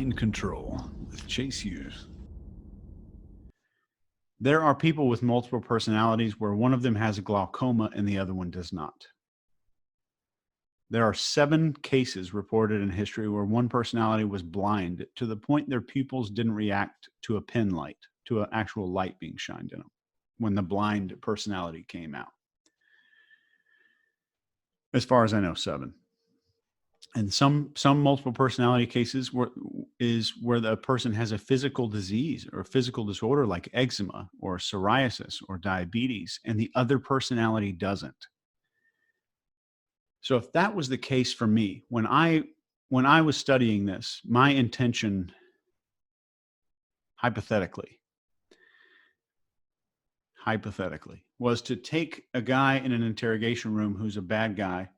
Mind Control with Chase Hughes. There are people with multiple personalities where one of them has glaucoma and the other one does not. There are 7 cases reported in history where one personality was blind to the point their pupils didn't react to a pen light, to an actual light being shined in them when the blind personality came out. As far as I know, 7. And some multiple personality cases where the person has a physical disease or a physical disorder like eczema or psoriasis or diabetes, and the other personality doesn't. So if that was the case for me, when I was studying this, my intention, hypothetically, was to take a guy in an interrogation room who's a bad guy.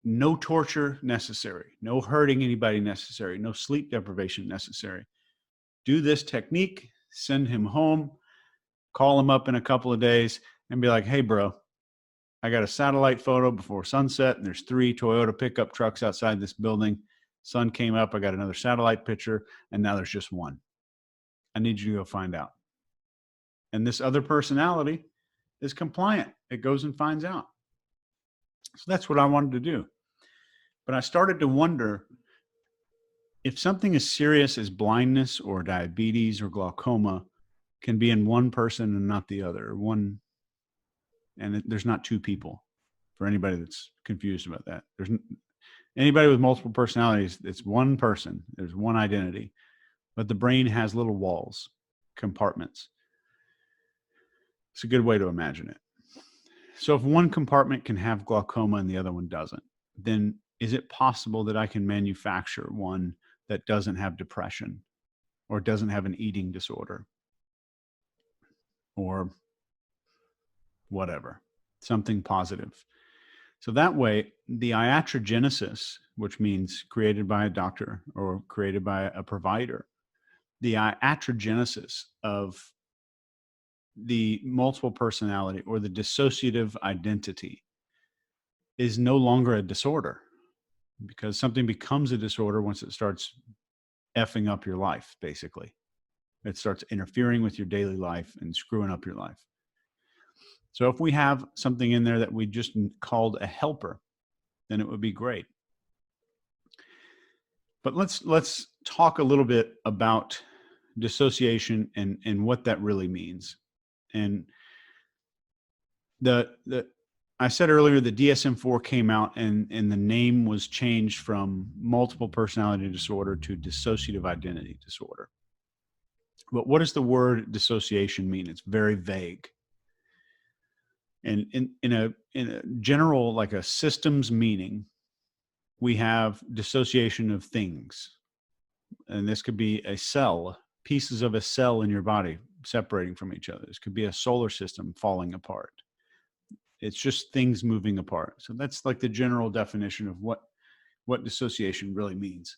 No torture necessary, no hurting anybody necessary, no sleep deprivation necessary. Do this technique, send him home, call him up in a couple of days and be like, hey, bro, I got a satellite photo before sunset and there's 3 Toyota pickup trucks outside this building. Sun came up, I got another satellite picture, and now there's just one. I need you to go find out. And this other personality is compliant. It goes and finds out. So that's what I wanted to do. But I started to wonder if something as serious as blindness or diabetes or glaucoma can be in one person and not the other. There's not 2 people, for anybody that's confused about that. There's anybody with multiple personalities, it's one person. There's one identity. But the brain has little walls, compartments. It's a good way to imagine it. So if one compartment can have glaucoma and the other one doesn't, then is it possible that I can manufacture one that doesn't have depression or doesn't have an eating disorder or whatever, something positive? So that way, the iatrogenesis, which means created by a doctor or created by a provider, the iatrogenesis of the multiple personality or the dissociative identity is no longer a disorder, because something becomes a disorder once it starts effing up your life, basically. It starts interfering with your daily life and screwing up your life. So if we have something in there that we just called a helper, then it would be great. But let's talk a little bit about dissociation and what that really means. And I said earlier the DSM-4 came out and the name was changed from multiple personality disorder to dissociative identity disorder. But what does the word dissociation mean? It's very vague. And in a general, like a systems meaning, we have dissociation of things. And this could be a cell, pieces of a cell in your body separating from each other. This could be a solar system falling apart. It's just things moving apart. So that's like the general definition of what dissociation really means.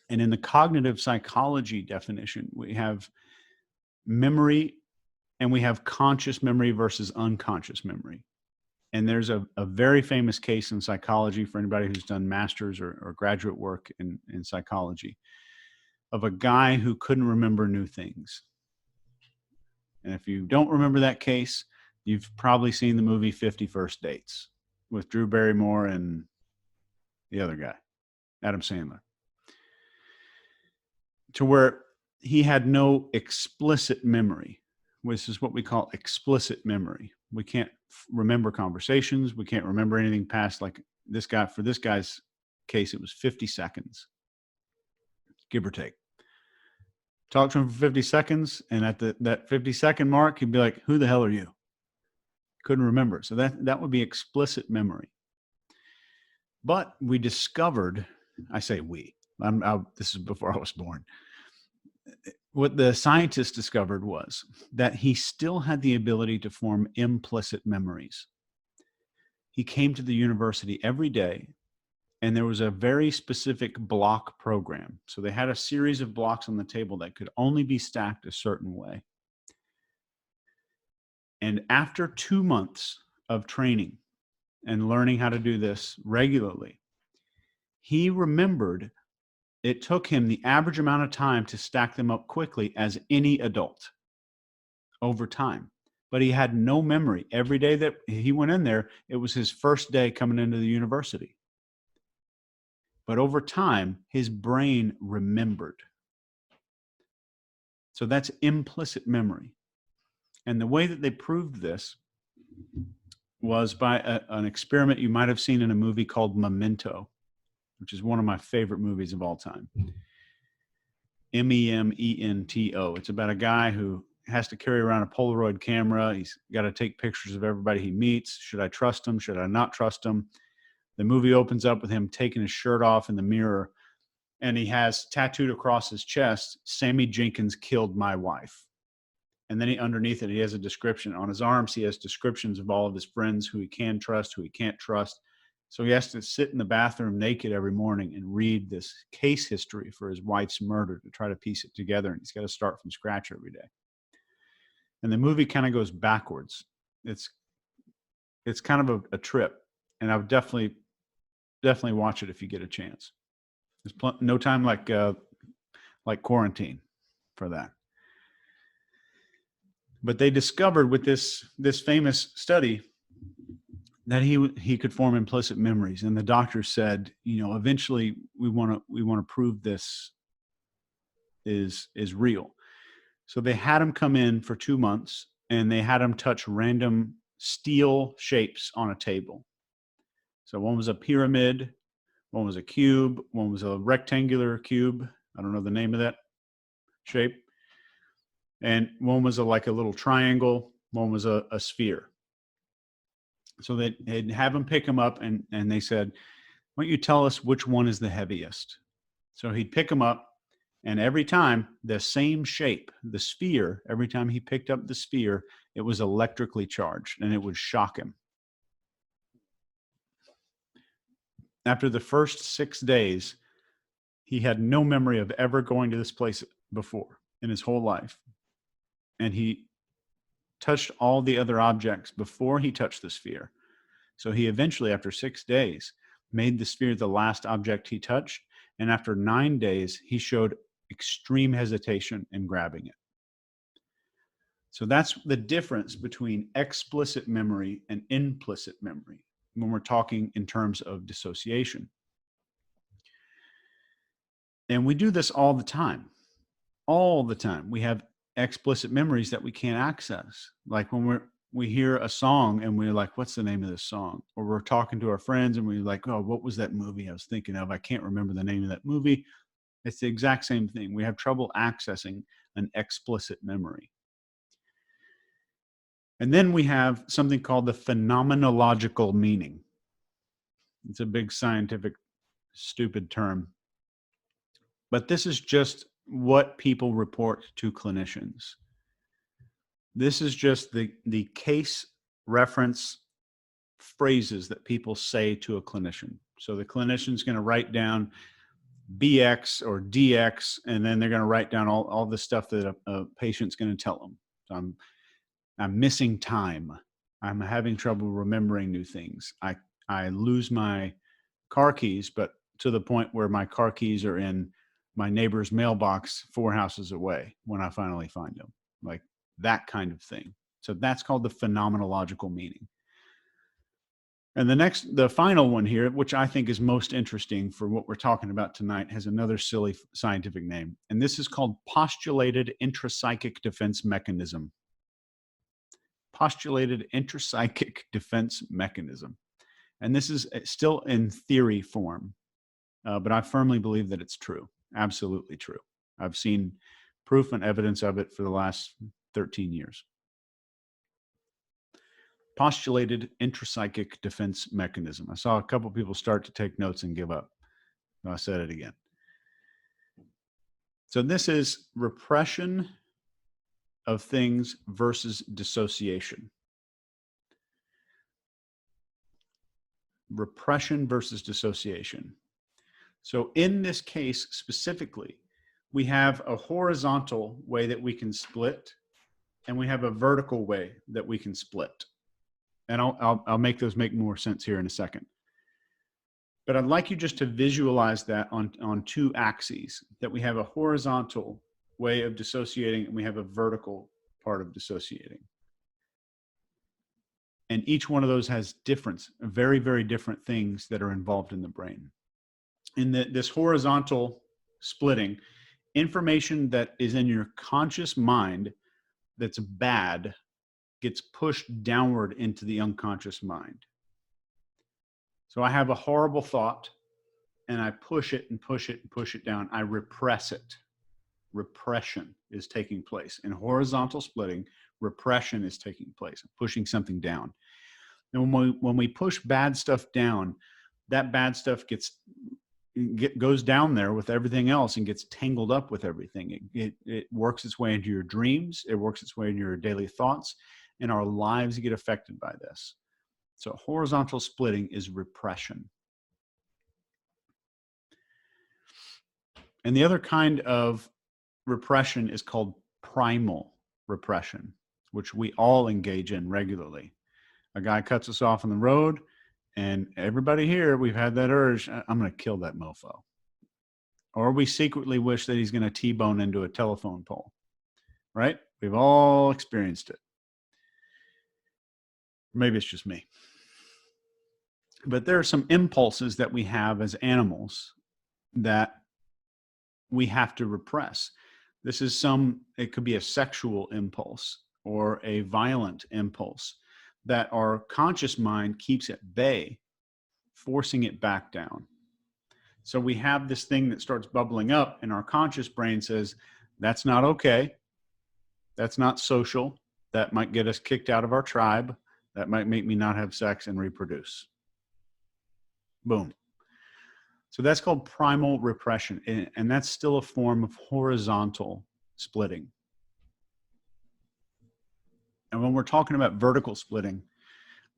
And in the cognitive psychology definition, we have memory and we have conscious memory versus unconscious memory. And there's a very famous case in psychology for anybody who's done master's or graduate work in psychology of a guy who couldn't remember new things. And if you don't remember that case, you've probably seen the movie 50 First Dates with Drew Barrymore and the other guy, Adam Sandler, to where he had no explicit memory, which is what we call explicit memory. We can't remember conversations. We can't remember anything past, like this guy, for this guy's case, it was 50 seconds, give or take. Talk to him for 50 seconds. And at that 50-second mark, he'd be like, who the hell are you? Couldn't remember. So that would be explicit memory. But we discovered, I say we, this is before I was born. What the scientists discovered was that he still had the ability to form implicit memories. He came to the university every day, and there was a very specific block program. So they had a series of blocks on the table that could only be stacked a certain way. And after 2 months of training and learning how to do this regularly, he remembered it took him the average amount of time to stack them up quickly as any adult over time. But he had no memory. Every day that he went in there, it was his first day coming into the university. But over time, his brain remembered. So that's implicit memory. And the way that they proved this was by an experiment you might have seen in a movie called Memento, which is one of my favorite movies of all time. Memento. It's about a guy who has to carry around a Polaroid camera. He's got to take pictures of everybody he meets. Should I trust him? Should I not trust him? The movie opens up with him taking his shirt off in the mirror, and he has tattooed across his chest, "Sammy Jenkins killed my wife." And then underneath it, he has a description. On his arms, he has descriptions of all of his friends, who he can trust, who he can't trust. So he has to sit in the bathroom naked every morning and read this case history for his wife's murder to try to piece it together. And he's got to start from scratch every day. And the movie kind of goes backwards. It's kind of a trip. And I would definitely watch it if you get a chance. There's no time like quarantine for that. But they discovered with this famous study that he could form implicit memories, and the doctor said, eventually we want to prove this is real. So they had him come in for 2 months, and they had him touch random steel shapes on a table. So one was a pyramid, one was a cube, one was a rectangular cube. I don't know the name of that shape. And one was like a little triangle, one was a sphere. So they'd have him pick them up, and they said, "Why don't you tell us which one is the heaviest?" So he'd pick them up, and every time the same shape, the sphere, every time he picked up the sphere, it was electrically charged, and it would shock him. After the first 6 days, he had no memory of ever going to this place before in his whole life. And he touched all the other objects before he touched the sphere. So he eventually, after 6 days, made the sphere the last object he touched. And after 9 days, he showed extreme hesitation in grabbing it. So that's the difference between explicit memory and implicit memory when we're talking in terms of dissociation. And we do this all the time. All the time. We have explicit memories that we can't access. Like when we hear a song and we're like, what's the name of this song? Or we're talking to our friends and we're like, oh, what was that movie I was thinking of? I can't remember the name of that movie. It's the exact same thing. We have trouble accessing an explicit memory. And then we have something called the phenomenological meaning. It's a big scientific, stupid term. But this is just what people report to clinicians. This is just the case reference phrases that people say to a clinician. So the clinician's going to write down BX or DX, and then they're going to write down all the stuff that a patient's going to tell them. So I'm missing time. I'm having trouble remembering new things. I lose my car keys, but to the point where my car keys are in my neighbor's mailbox 4 houses away when I finally find them. Like that kind of thing. So that's called the phenomenological meaning. And the final one here, which I think is most interesting for what we're talking about tonight, has another silly scientific name. And this is called postulated intrapsychic defense mechanism. Postulated intrapsychic defense mechanism. And this is still in theory form, but I firmly believe that it's true. Absolutely true. I've seen proof and evidence of it for the last 13 years. Postulated intrapsychic defense mechanism. I saw a couple people start to take notes and give up. I said it again. So this is repression of things versus dissociation. Repression versus dissociation. So in this case specifically, we have a horizontal way that we can split, and we have a vertical way that we can split. And I'll make those make more sense here in a second. But I'd like you just to visualize that on two axes, that we have a horizontal way of dissociating and we have a vertical part of dissociating. And each one of those has very, very different things that are involved in the brain. In this horizontal splitting, information that is in your conscious mind that's bad gets pushed downward into the unconscious mind. So I have a horrible thought and I push it and push it and push it down. I repress it. Repression is taking place. In horizontal splitting, repression is taking place, pushing something down. And when we push bad stuff down, that bad stuff goes down there with everything else and gets tangled up with everything. It works its way into your dreams. It works its way into your daily thoughts, and our lives get affected by this. So horizontal splitting is repression. And the other kind of repression is called primal repression, which we all engage in regularly. A guy cuts us off on the road, and everybody here, we've had that urge, I'm going to kill that mofo. Or we secretly wish that he's going to T-bone into a telephone pole, right? We've all experienced it. Maybe it's just me. But there are some impulses that we have as animals that we have to repress. It could be a sexual impulse or a violent impulse that our conscious mind keeps at bay, forcing it back down. So we have this thing that starts bubbling up, and our conscious brain says, that's not okay. That's not social. That might get us kicked out of our tribe. That might make me not have sex and reproduce. Boom. So that's called primal repression, and that's still a form of horizontal splitting. And when we're talking about vertical splitting,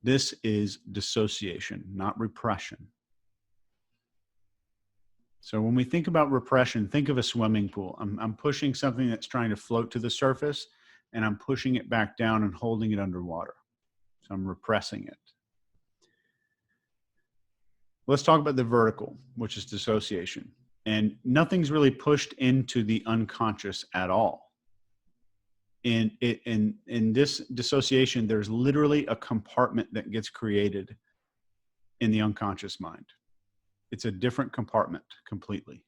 this is dissociation, not repression. So when we think about repression, think of a swimming pool. I'm pushing something that's trying to float to the surface, and I'm pushing it back down and holding it underwater. So I'm repressing it. Let's talk about the vertical, which is dissociation. And nothing's really pushed into the unconscious at all. In this dissociation, there's literally a compartment that gets created in the unconscious mind. It's a different compartment completely.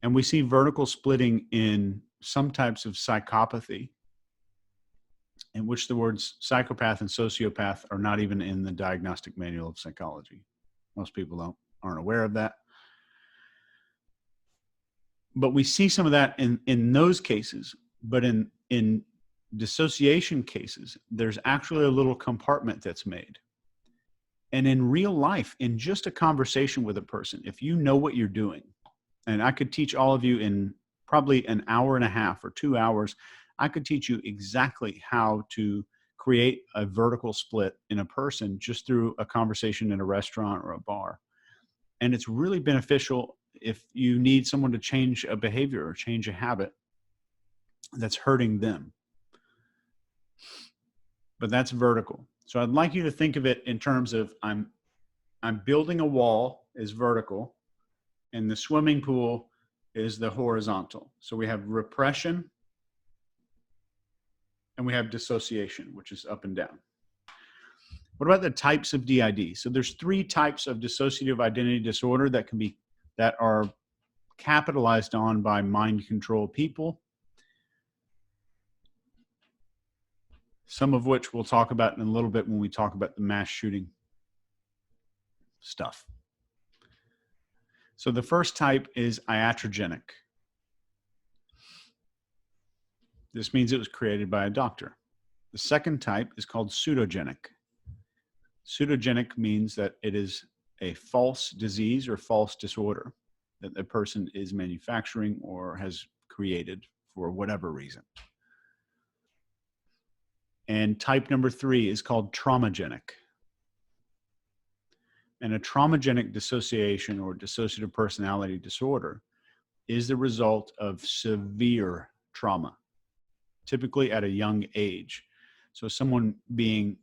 And we see vertical splitting in some types of psychopathy, in which the words psychopath and sociopath are not even in the diagnostic manual of psychology. Most people aren't aware of that. But we see some of that in those cases. But in dissociation cases, there's actually a little compartment that's made. And in real life, in just a conversation with a person, if you know what you're doing, and I could teach all of you in probably an hour and a half or 2 hours, I could teach you exactly how to create a vertical split in a person just through a conversation in a restaurant or a bar. And it's really beneficial if you need someone to change a behavior or change a habit that's hurting them. But that's vertical. So I'd like you to think of it in terms of I'm building a wall is vertical, and the swimming pool is the horizontal. So we have repression and we have dissociation, which is up and down. What about the types of DID? So there's 3 types of dissociative identity disorder that are capitalized on by mind control people, some of which we'll talk about in a little bit when we talk about the mass shooting stuff. So the first type is iatrogenic. This means it was created by a doctor. The second type is called pseudogenic. Pseudogenic means that it is a false disease or false disorder that the person is manufacturing or has created for whatever reason. And type number 3 is called traumagenic. And a traumagenic dissociation or dissociative personality disorder is the result of severe trauma, typically at a young age. So someone being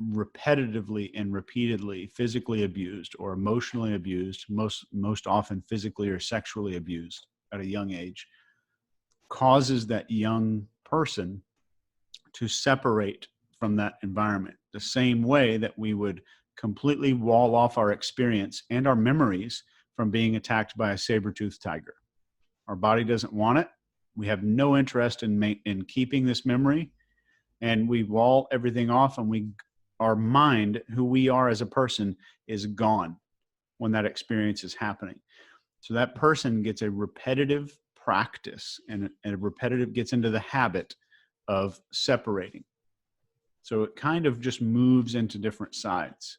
repetitively and repeatedly physically abused or emotionally abused, most often physically or sexually abused at a young age, causes that young person to separate from that environment the same way that we would completely wall off our experience and our memories from being attacked by a saber-toothed tiger. Our body doesn't want it. We have no interest in keeping this memory, and we wall everything off, and our mind, who we are as a person, is gone when that experience is happening. So that person gets a repetitive practice, and a repetitive gets into the habit of separating. So it kind of just moves into different sides.